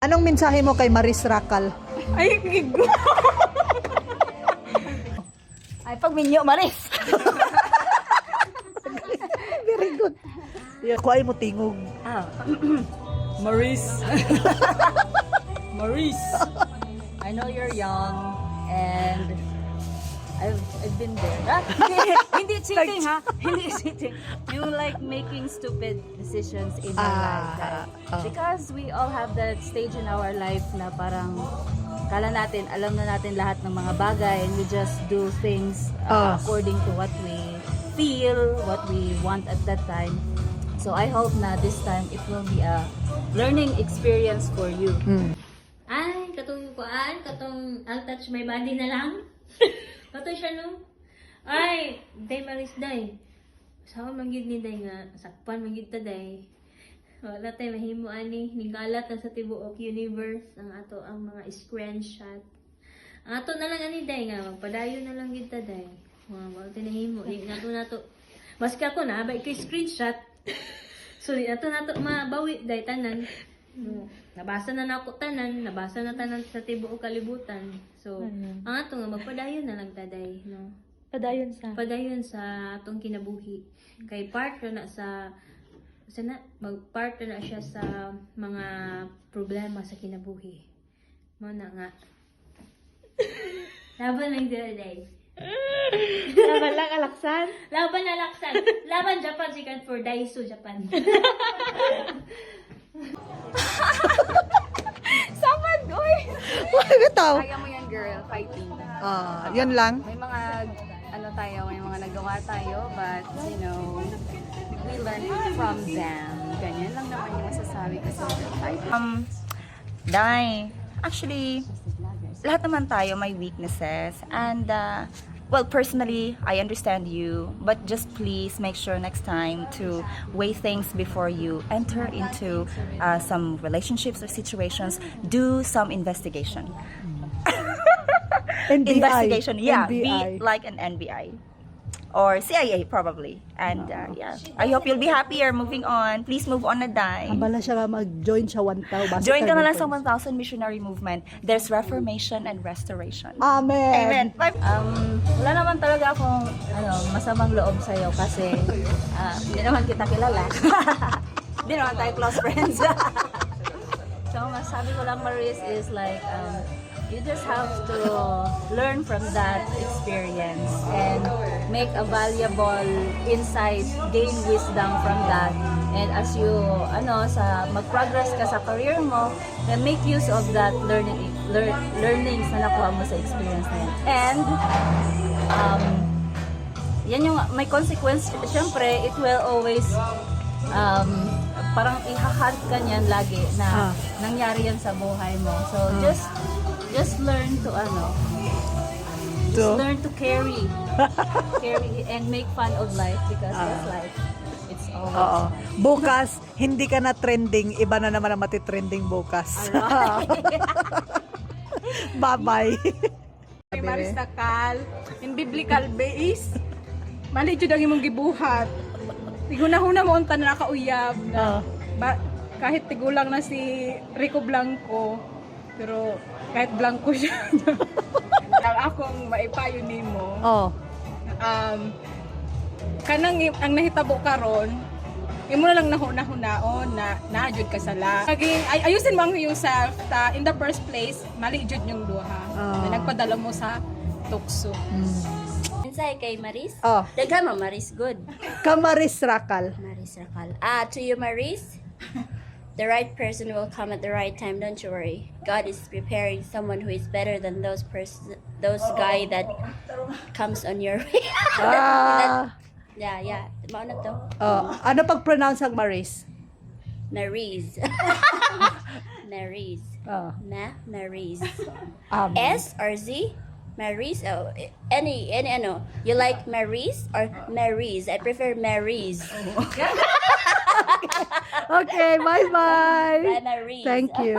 Anong mensahe mo kay Maris Racal? Ay, gigo. Ay, pag minyo, Maris. Very good. Kuha mo tingog. Maris. Maris. I know you're young and I've been there. Hindi cheating, ha? Hindi cheating. You like making stupid decisions in your life. Right? Because we all have that stage in our life na parang kala natin, alam na natin lahat ng mga bagay and we just do things according to what we feel, what we want at that time. So I hope na this time it will be a learning experience for you. Ay, katong kuan, katong I'll touch my body na lang. Kato siya no. Ay, day Maris day. Sao man gid ni day nga sakpan man gid ta day. Wala tay mahimo ani nigalat na sa tibuok universe ang ato ang mga screenshot. Ang ato na lang ani day nga magpadayon na lang gid ta day. Wa tinahimo di nato. Maski ako na ba kay screenshot. So di nato mabawi day tanan. Nabasa na ako tanan, nabasa na tanan sa tibuok kalibutan. So, ang ato nga magpadayon na lang taday, no. Padayon sa atong kinabuhi. Kay part na sa magpart na siya sa mga problema sa kinabuhi. Mo na nga. Laban lang day. Laban lang alaksan. Laban na laksan. Laban Japan sikan for Daiso Japan. Samad, oy. Bitaw. Kaya mo yan, girl, fighting. Yun lang. May mga may mga nagawa tayo, but you know, we learn from them. Ganyan lang naman yung masasabi ko sa fighting. Dai, actually, lahat naman tayo may weaknesses and well, personally, I understand you, but just please make sure next time to weigh things before you enter into some relationships or situations. Do some investigation. NBI. Investigation, yeah, NBI. be like an NBI or CIA probably. And yeah, I hope you'll be happier moving on. Please move on na, Dai. Ambala siya nga mag-join sa 1,000. Join ka na lang sa 1,000 missionary movement. There's reformation and restoration. Amen. Amen. Wala naman talaga akong masamang loob sa'yo kasi hindi naman kita kilala. Hindi naman tayo close friends. So, masabi ko lang, Maris, is like, you just have to learn from that experience and make a valuable insight, gain wisdom from that. And as you, mag-progress ka sa career mo, then make use of that learnings na nakuha mo sa experience na yan. And, yan yung may consequence. Syempre, it will always, parang ihahunt ka niyan lagi na nangyari yan sa buhay mo. So, just learn to learn to carry and make fun of life because that's life. It's always. Bukas, hindi ka na trending. Iba na naman ang matitrending bukas. Bye-bye. Kay Maris Racal, in biblical base, mali jud ang imong gibuhat. Tiguna-huna mo unta na nakauyab na kahit tigulang na si Rico Blanco, pero kahit blanco siya. Ang akong maipayo nimo. Kanang ang nahitabo karon, imo na lang nahuna-hunaon na naajud ka sala. Ayusin mo ang yourself ta in the first place, mali jud yung duha. Na nagpadala mo sa tukso. Insay kay Maris? Daghan mo, Maris, good. Kamaris Racal. Maris Racal. To you, Maris. The right person will come at the right time. Don't you worry. God is preparing someone who is better than those guy that comes on your way. Yeah. Mao na to. Ano pag-pronounce ang Maris? Maris. Maris. Maris. S or Z? Maris? Any you like Maris or Maris? I prefer Maris. Okay, bye-bye. Bye, Maris. Thank you.